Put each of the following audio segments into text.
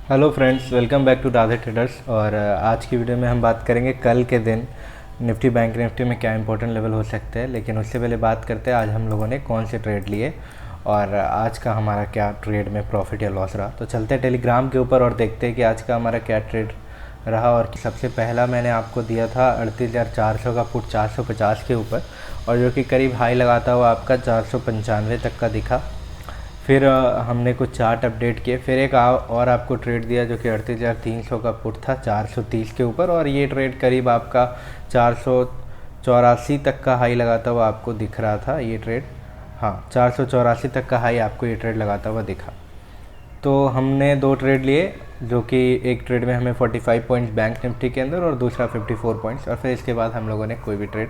Hello friends, welcome back to Radhe Traders. और आज की वीडियो में हम बात करेंगे कल के दिन निफ्टी बैंक निफ्टी में क्या इंपॉर्टेंट लेवल हो सकते हैं। लेकिन उससे पहले बात करते हैं आज हम लोगों ने कौन से ट्रेड लिए और आज का हमारा क्या ट्रेड में प्रॉफिट या लॉस रहा। तो चलते हैं टेलीग्राम के ऊपर और देखते हैं कि आज का हमारा क्या ट्रेड रहा। और सबसे पहला मैंने आपको दिया था 38,400 का पुट 450 के ऊपर, और जो कि करीब हाई लगाता हुआ आपका 495 तक का दिखा। फिर हमने कुछ चार्ट अपडेट किए। फिर एक और आपको ट्रेड दिया जो कि 38,300 का पुट था 430 के ऊपर, और ये ट्रेड करीब आपका 484 तक का हाई लगाता हुआ आपको दिख रहा था। ये ट्रेड, हाँ, 484 तक का हाई आपको ये ट्रेड लगाता हुआ दिखा। तो हमने दो ट्रेड लिए, जो कि एक ट्रेड में हमें 45 पॉइंट्स बैंक निफ्टी के अंदर और दूसरा 54 पॉइंट्स, और फिर इसके बाद हम लोगों ने कोई भी ट्रेड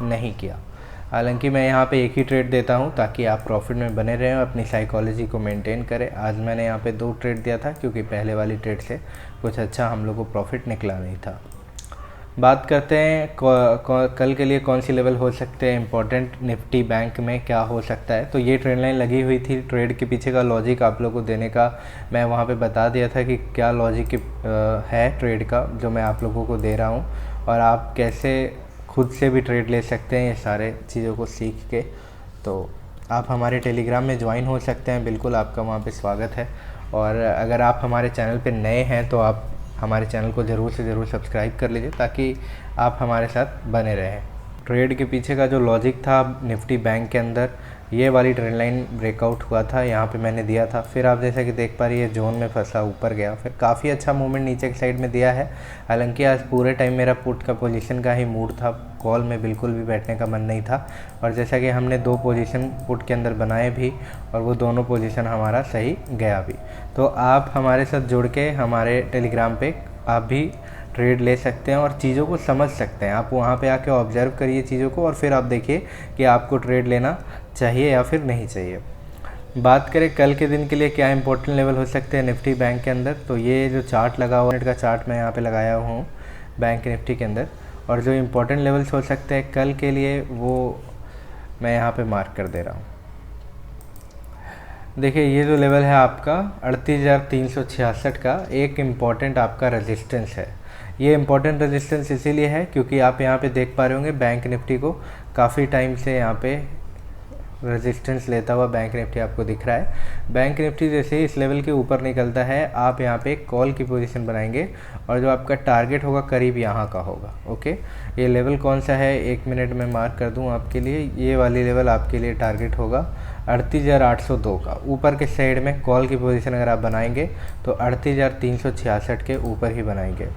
नहीं किया। हालांकि मैं यहाँ पे एक ही ट्रेड देता हूँ ताकि आप प्रॉफिट में बने रहें और अपनी साइकोलॉजी को मेंटेन करें। आज मैंने यहाँ पे दो ट्रेड दिया था क्योंकि पहले वाली ट्रेड से कुछ अच्छा हम लोग को प्रॉफिट निकला नहीं था। बात करते हैं कल के लिए कौन सी लेवल हो सकते हैं इम्पोर्टेंट, निफ्टी बैंक में क्या हो सकता है। तो ये ट्रेड लाइन लगी हुई थी, ट्रेड के पीछे का लॉजिक आप लोगों को देने का मैं वहाँ पे बता दिया था कि क्या लॉजिक है ट्रेड का, जो मैं आप लोगों को दे रहा हूँ, और आप कैसे खुद से भी ट्रेड ले सकते हैं ये सारे चीज़ों को सीख के। तो आप हमारे टेलीग्राम में ज्वाइन हो सकते हैं, बिल्कुल आपका वहाँ पे स्वागत है। और अगर आप हमारे चैनल पे नए हैं तो आप हमारे चैनल को ज़रूर से ज़रूर सब्सक्राइब कर लीजिए ताकि आप हमारे साथ बने रहें। ट्रेड के पीछे का जो लॉजिक था निफ्टी बैंक के अंदर, ये वाली ट्रेंड लाइन ब्रेकआउट हुआ था, यहाँ पे मैंने दिया था। फिर आप जैसा कि देख पा रही है जोन में फंसा, ऊपर गया, फिर काफ़ी अच्छा मूवमेंट नीचे की साइड में दिया है। हालांकि आज पूरे टाइम मेरा पुट का पोजीशन का ही मूड था, कॉल में बिल्कुल भी बैठने का मन नहीं था। और जैसा कि हमने दो पोजीशन पुट के अंदर बनाए भी, और वो दोनों पोजीशन हमारा सही गया भी। तो आप हमारे साथ जुड़ के हमारे टेलीग्राम पे आप भी ट्रेड ले सकते हैं और चीज़ों को समझ सकते हैं। आप वहाँ पे आके ऑब्जर्व करिए चीज़ों को, और फिर आप देखिए कि आपको ट्रेड लेना चाहिए या फिर नहीं चाहिए। बात करें कल के दिन के लिए क्या इंपॉर्टेंट लेवल हो सकते हैं निफ्टी बैंक के अंदर, तो ये जो चार्ट लगा हुआ मिनट का चार्ट मैं यहाँ पे लगाया हूँ बैंक निफ्टी के अंदर, और जो इम्पोर्टेंट लेवल्स हो सकते हैं कल के लिए वो मैं यहाँ पे मार्क कर दे रहा हूँ। देखिए, ये जो लेवल है आपका 38,366 का, एक इम्पॉर्टेंट आपका रेजिस्टेंस है। ये इम्पॉर्टेंट रेजिस्टेंस इसीलिए है क्योंकि आप यहाँ पे देख पा रहे होंगे बैंक निफ्टी को काफ़ी टाइम से यहाँ पे रेजिस्टेंस लेता हुआ बैंक निफ्टी आपको दिख रहा है। बैंक निफ्टी जैसे ही इस लेवल के ऊपर निकलता है, आप यहाँ पे कॉल की पोजीशन बनाएंगे, और जो आपका टारगेट होगा करीब यहाँ का होगा। ओके, ये लेवल कौन सा है, एक मिनट में मार्क कर दूँ आपके लिए। ये वाली लेवल आपके लिए टारगेट होगा 38,802 का। ऊपर के साइड में कॉल की पोजीशन अगर आप बनाएंगे तो 38,366 के ऊपर ही बनाएंगे।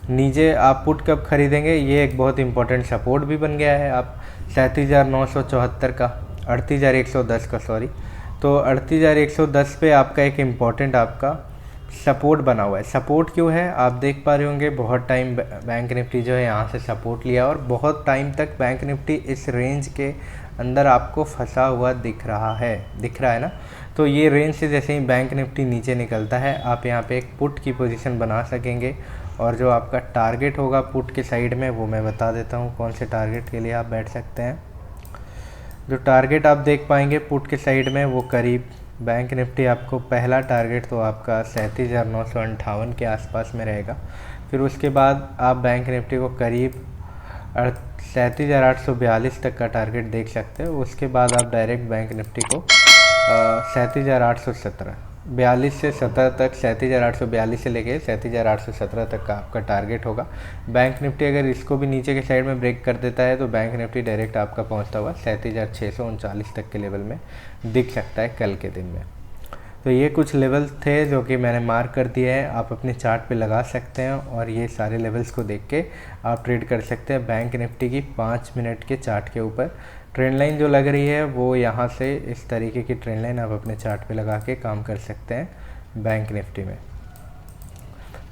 नीचे आप पुट कब खरीदेंगे, ये एक बहुत इंपॉर्टेंट सपोर्ट भी बन गया है। आप 37,974 का, 38,110 का, सॉरी, तो 38,110 पे आपका एक इम्पॉर्टेंट आपका सपोर्ट बना हुआ है। सपोर्ट क्यों है, आप देख पा रहे होंगे बहुत टाइम बैंक निफ्टी जो है यहाँ से सपोर्ट लिया, और बहुत टाइम तक बैंक निफ्टी इस रेंज के अंदर आपको फंसा हुआ दिख रहा है ना। तो ये रेंज से जैसे ही बैंक निफ्टी नीचे निकलता है, आप यहाँ पे एक पुट की पोजीशन बना सकेंगे। और जो आपका टारगेट होगा पुट के साइड में, वो मैं बता देता हूँ कौन से टारगेट के लिए आप बैठ सकते हैं। जो टारगेट आप देख पाएंगे पुट के साइड में, वो करीब बैंक निफ्टी आपको पहला टारगेट तो आपका 37,958 के आसपास में रहेगा। फिर उसके बाद आप बैंक निफ्टी को करीब 37,842 तक का टारगेट देख सकते हो। उसके बाद आप डायरेक्ट बैंक निफ्टी को 37,817, 42 से 17 तक, 37,842 से लेके 37,817 तक का आपका टारगेट होगा। बैंक निफ्टी अगर इसको भी नीचे के साइड में ब्रेक कर देता है तो बैंक निफ्टी डायरेक्ट आपका पहुंचता हुआ 37,639 तक के लेवल में दिख सकता है कल के दिन में। तो ये कुछ लेवल्स थे जो कि मैंने मार्क कर दिए हैं, आप अपने चार्ट पे लगा सकते हैं, और ये सारे लेवल्स को देख के आप ट्रेड कर सकते हैं बैंक निफ्टी की 5 मिनट के चार्ट के ऊपर। ट्रेंड लाइन जो लग रही है वो यहाँ से इस तरीके की ट्रेंड लाइन आप अपने चार्ट पे लगा के काम कर सकते हैं बैंक निफ्टी में।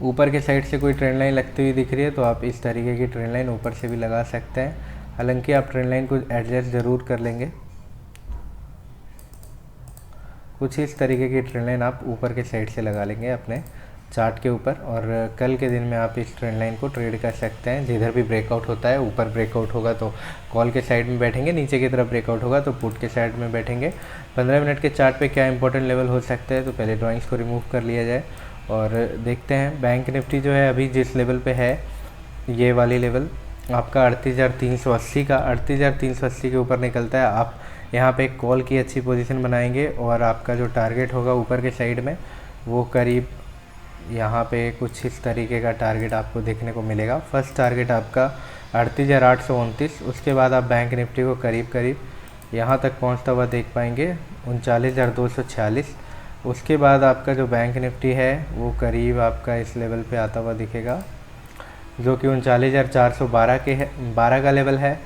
ऊपर के साइड से कोई ट्रेंड लाइन लगती हुई दिख रही है तो आप इस तरीके की ट्रेंड लाइन ऊपर से भी लगा सकते हैं। हालांकि आप ट्रेंड लाइन को एडजस्ट ज़रूर कर लेंगे, कुछ इस तरीके की ट्रेंड लाइन आप ऊपर के साइड से लगा लेंगे अपने चार्ट के ऊपर, और कल के दिन में आप इस ट्रेंड लाइन को ट्रेड कर सकते हैं। जिधर भी ब्रेकआउट होता है, ऊपर ब्रेकआउट होगा तो कॉल के साइड में बैठेंगे, नीचे की तरफ ब्रेकआउट होगा तो पुट के साइड में बैठेंगे। 15 मिनट के चार्ट पे क्या इंपॉर्टेंट लेवल हो सकते हैं, तो पहले ड्राइंग्स को रिमूव कर लिया जाए और देखते हैं। बैंक निफ्टी जो है अभी जिस लेवल पे है, ये वाली लेवल आपका 38,380 का 38,380 के ऊपर निकलता है। आप यहाँ पे एक कॉल की अच्छी पोजीशन बनाएंगे और आपका जो टारगेट होगा ऊपर के साइड में, वो करीब यहाँ पे कुछ इस तरीके का टारगेट आपको देखने को मिलेगा। फर्स्ट टारगेट आपका 38,829, उसके बाद आप बैंक निफ्टी को करीब करीब यहाँ तक पहुँचता हुआ देख पाएंगे 39,246। उसके बाद आपका जो बैंक निफ्टी है वो करीब आपका इस लेवल पे आता हुआ दिखेगा, जो कि 39,412 के है, 12 का लेवल है।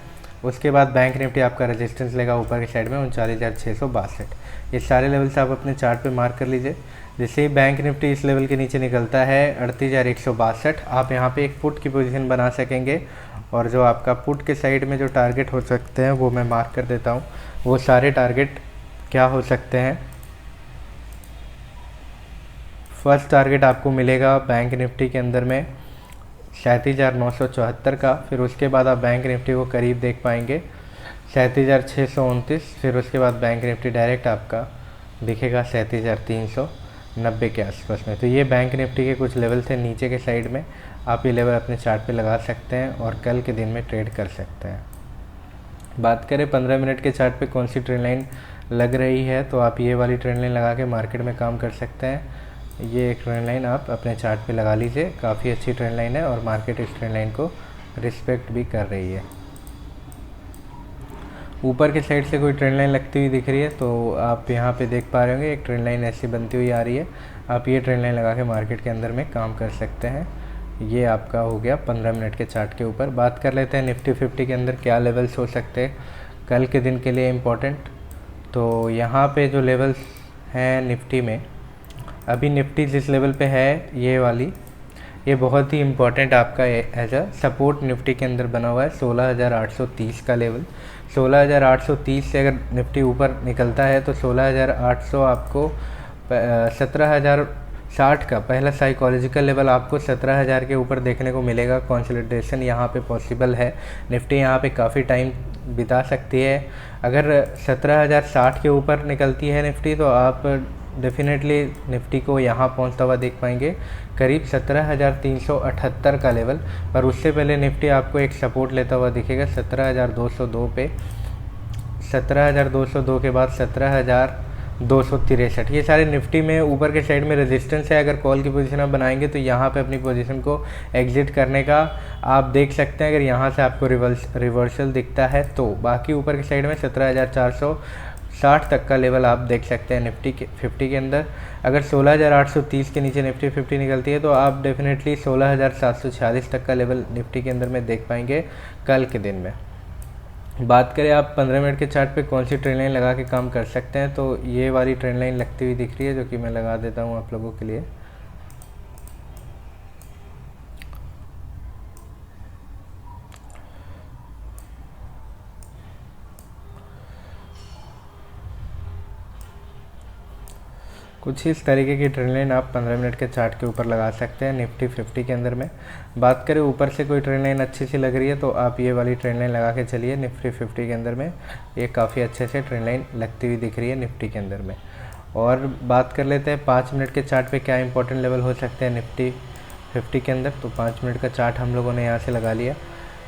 उसके बाद बैंक निफ्टी आपका रेजिस्टेंस लेगा ऊपर की साइड में 39,662। ये सारे लेवल से आप अपने चार्ट पे मार्क कर लीजिए। जैसे ही बैंक निफ्टी इस लेवल के नीचे निकलता है 38,162, आप यहाँ पे एक पुट की पोजीशन बना सकेंगे। और जो आपका पुट के साइड में जो टारगेट हो सकते हैं वो मैं मार्क कर देता हूँ। वो सारे टारगेट क्या हो सकते हैं। फर्स्ट टारगेट आपको मिलेगा बैंक निफ्टी के अंदर में 37,974 का। फिर उसके बाद आप बैंक निफ्टी को करीब देख पाएंगे 37,629। फिर उसके बाद बैंक निफ्टी डायरेक्ट आपका दिखेगा 37,390 के आसपास में। तो ये बैंक निफ्टी के कुछ लेवल थे नीचे के साइड में, आप ये लेवल अपने चार्ट पे लगा सकते हैं और कल के दिन में ट्रेड कर सकते हैं। बात करें 15 मिनट के चार्ट पे कौन सी ट्रेंड लाइन लग रही है, तो आप ये वाली ट्रेंड लाइन लगा के मार्केट में काम कर सकते हैं। ये एक ट्रेंड लाइन आप अपने चार्ट पे लगा लीजिए, काफ़ी अच्छी ट्रेंड लाइन है और मार्केट इस ट्रेंड लाइन को रिस्पेक्ट भी कर रही है। ऊपर के साइड से कोई ट्रेंड लाइन लगती हुई दिख रही है तो आप यहाँ पे देख पा रहे होंगे एक ट्रेंड लाइन ऐसी बनती हुई आ रही है। आप ये ट्रेंड लाइन लगा के मार्केट के अंदर में काम कर सकते हैं। ये आपका हो गया 15 मिनट के चार्ट के ऊपर। बात कर लेते हैं निफ्टी 50 के अंदर क्या लेवल्स हो सकते हैं कल के दिन के लिए इम्पोर्टेंट। तो यहाँ पे जो लेवल्स हैं निफ्टी में, अभी निफ्टी जिस लेवल पे है ये वाली, ये बहुत ही इम्पोर्टेंट आपका एज अ सपोर्ट निफ्टी के अंदर बना हुआ है 16,830 का लेवल। 16,830 से अगर निफ्टी ऊपर निकलता है तो 16,800 आपको 17,060 का पहला साइकोलॉजिकल लेवल आपको 17,000 के ऊपर देखने को मिलेगा। कंसोलिडेशन यहाँ पे पॉसिबल है, निफ्टी यहाँ पे काफ़ी टाइम बिता सकती है। अगर 17,060 के ऊपर निकलती है निफ्टी तो आप डेफिनेटली निफ्टी को यहाँ पहुँचता हुआ देख पाएंगे करीब 17,378 का लेवल। पर उससे पहले निफ्टी आपको एक सपोर्ट लेता हुआ दिखेगा 17,202 पे। 17,202 के बाद 17,263। ये सारे निफ्टी में ऊपर के साइड में रेजिस्टेंस है। अगर कॉल की पोजीशन आप बनाएंगे तो यहाँ पे अपनी पोजीशन को एग्जिट करने का आप देख सकते हैं। अगर यहाँ से आपको रिवर्सल दिखता है तो बाकी ऊपर के साइड में 17,460 तक का लेवल आप देख सकते हैं निफ्टी के 50 के अंदर। अगर 16,830 के नीचे निफ्टी 50 निकलती है तो आप डेफिनेटली 16,746 तक का लेवल निफ्टी के अंदर में देख पाएंगे कल के दिन में। बात करें आप 15 मिनट के चार्ट पे कौन सी ट्रेंड लाइन लगा के काम कर सकते हैं, तो ये वाली ट्रेंड लाइन लगती हुई दिख रही है जो कि मैं लगा देता हूँ आप लोगों के लिए। कुछ इस तरीके की ट्रेंड लाइन आप 15 मिनट के चार्ट के ऊपर लगा सकते हैं निफ्टी 50 के अंदर में। बात करें ऊपर से कोई ट्रेंड लाइन अच्छी सी लग रही है तो आप ये वाली ट्रेंड लाइन लगा के चलिए निफ्टी 50 के अंदर में। ये काफ़ी अच्छे से ट्रेंड लाइन लगती हुई दिख रही है निफ्टी के अंदर में। और बात कर लेते हैं 5 मिनट के चार्ट पे क्या इंपॉर्टेंट लेवल हो सकते हैं निफ्टी 50 के अंदर। तो 5 मिनट का चार्ट हम लोगों ने यहाँ से लगा लिया।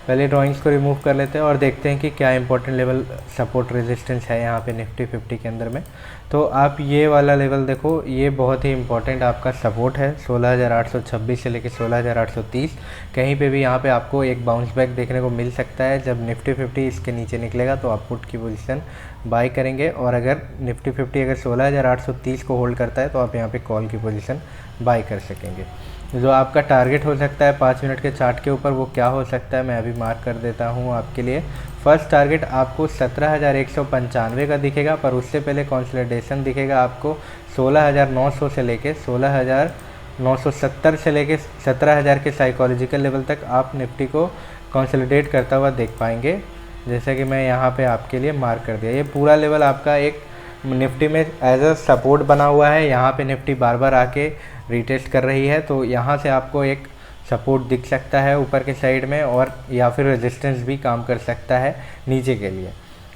पहले ड्राइंग्स को रिमूव कर लेते हैं और देखते हैं कि क्या इंपॉर्टेंट लेवल सपोर्ट रेजिस्टेंस है यहाँ पे निफ्टी 50 के अंदर में। तो आप ये वाला लेवल देखो, ये बहुत ही इंपॉर्टेंट आपका सपोर्ट है 16,826 से लेकर 16,830। कहीं पे भी यहाँ पे आपको एक बाउंस बैक देखने को मिल सकता है। जब निफ्टी 50 इसके नीचे निकलेगा तो आप पुट की पोजीशन बाय करेंगे, और अगर निफ्टी 50 अगर 16,830 को होल्ड करता है तो आप यहाँ पे कॉल की पोजीशन बाय कर सकेंगे। जो आपका टारगेट हो सकता है 5 मिनट के चार्ट के ऊपर वो क्या हो सकता है मैं अभी मार्क कर देता हूँ आपके लिए। फर्स्ट टारगेट आपको 17,195 का दिखेगा, पर उससे पहले कंसोलिडेशन दिखेगा आपको 16,900 से लेके 16,970 से लेके 17,000 के साइकोलॉजिकल लेवल तक आप निफ्टी को कंसोलिडेट करता हुआ देख पाएंगे, जैसे कि मैं यहाँ पे आपके लिए मार्क कर दिया। ये पूरा लेवल आपका एक निफ्टी में एज अ सपोर्ट बना हुआ है। यहाँ पे निफ्टी बार बार आके रीटेस्ट कर रही है, तो यहाँ से आपको एक सपोर्ट दिख सकता है ऊपर के साइड में, और या फिर रेजिस्टेंस भी काम कर सकता है नीचे के लिए।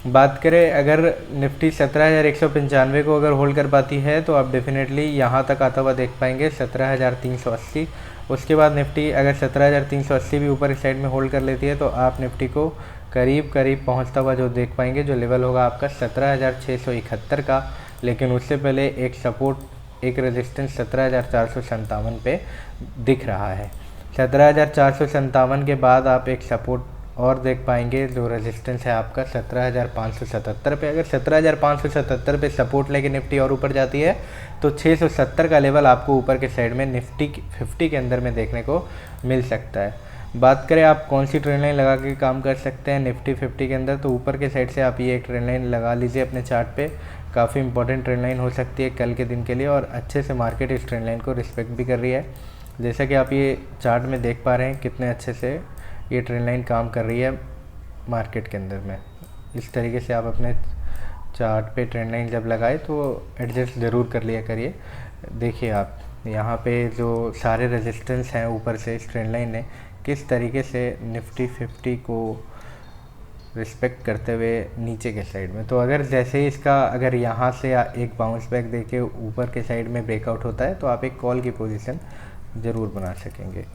बात करें अगर निफ्टी 17,195 को अगर होल्ड कर पाती है तो आप डेफिनेटली यहाँ तक आता हुआ देख पाएंगे 17,380। उसके बाद निफ्टी अगर 17,380 भी ऊपर इस साइड में होल्ड कर लेती है तो आप निफ्टी को करीब करीब पहुँचता हुआ जो देख पाएंगे, जो लेवल होगा आपका 17,671 का। लेकिन उससे पहले एक सपोर्ट, एक रेजिस्टेंस 17,457 पे दिख रहा है। 17,457 के बाद आप एक सपोर्ट और देख पाएंगे, जो रेजिस्टेंस है आपका 17,577 पे। अगर 17,577 पे सपोर्ट लेके निफ्टी और ऊपर जाती है तो 670 का लेवल आपको ऊपर के साइड में निफ्टी 50 के अंदर में देखने को मिल सकता है। बात करें आप कौन सी ट्रेंड लाइन लगा के काम कर सकते हैं निफ्टी 50 के अंदर, तो ऊपर के साइड से आप ये एक ट्रेंड लाइन लगा लीजिए अपने चार्ट पे। काफ़ी इंपॉर्टेंट ट्रेंड लाइन हो सकती है कल के दिन के लिए, और अच्छे से मार्केट इस ट्रेंड लाइन को रिस्पेक्ट भी कर रही है। जैसा कि आप ये चार्ट में देख पा रहे हैं कितने अच्छे से ये ट्रेंड लाइन काम कर रही है मार्केट के अंदर में। इस तरीके से आप अपने चार्ट पे ट्रेंड लाइन जब लगाए तो एडजस्ट ज़रूर कर लिया करिए। देखिए आप यहाँ पे जो सारे रेजिस्टेंस हैं ऊपर से इस ट्रेंड लाइन ने किस तरीके से निफ्टी 50 को रिस्पेक्ट करते हुए नीचे के साइड में। तो अगर जैसे ही इसका अगर यहाँ से एक बाउंस बैक देके ऊपर के साइड में ब्रेकआउट होता है तो आप एक कॉल की पोजीशन ज़रूर बना सकेंगे।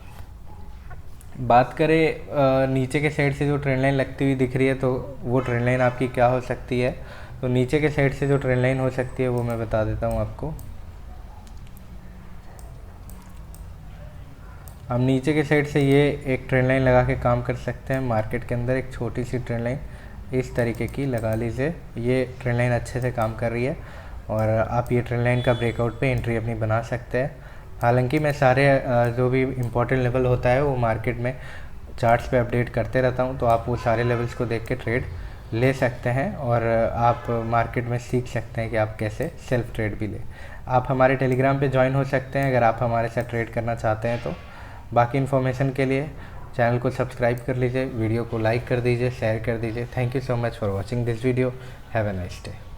बात करें नीचे के साइड से जो ट्रेंड लाइन लगती हुई दिख रही है तो वो ट्रेंड लाइन आपकी क्या हो सकती है। तो नीचे के साइड से जो ट्रेंड लाइन हो सकती है वो मैं बता देता हूँ आपको। हम नीचे के साइड से ये एक ट्रेंड लाइन लगा के काम कर सकते हैं मार्केट के अंदर। एक छोटी सी ट्रेंड लाइन इस तरीके की लगा लीजिए, ये ट्रेंड लाइन अच्छे से काम कर रही है और आप ये ट्रेंड लाइन का ब्रेकआउट पे एंट्री अपनी बना सकते हैं। हालांकि मैं सारे जो भी इम्पोर्टेंट लेवल होता है वो मार्केट में चार्ट्स पे अपडेट करते रहता हूँ, तो आप वो सारे लेवल्स को देख के ट्रेड ले सकते हैं और आप मार्केट में सीख सकते हैं कि आप कैसे सेल्फ ट्रेड भी लें। आप हमारे टेलीग्राम पे ज्वाइन हो सकते हैं अगर आप हमारे साथ ट्रेड करना चाहते हैं तो। बाकी इन्फॉर्मेशन के लिए चैनल को सब्सक्राइब कर लीजिए, वीडियो को लाइक कर दीजिए, शेयर कर दीजिए। Thank you so much for watching this video. Have a nice day.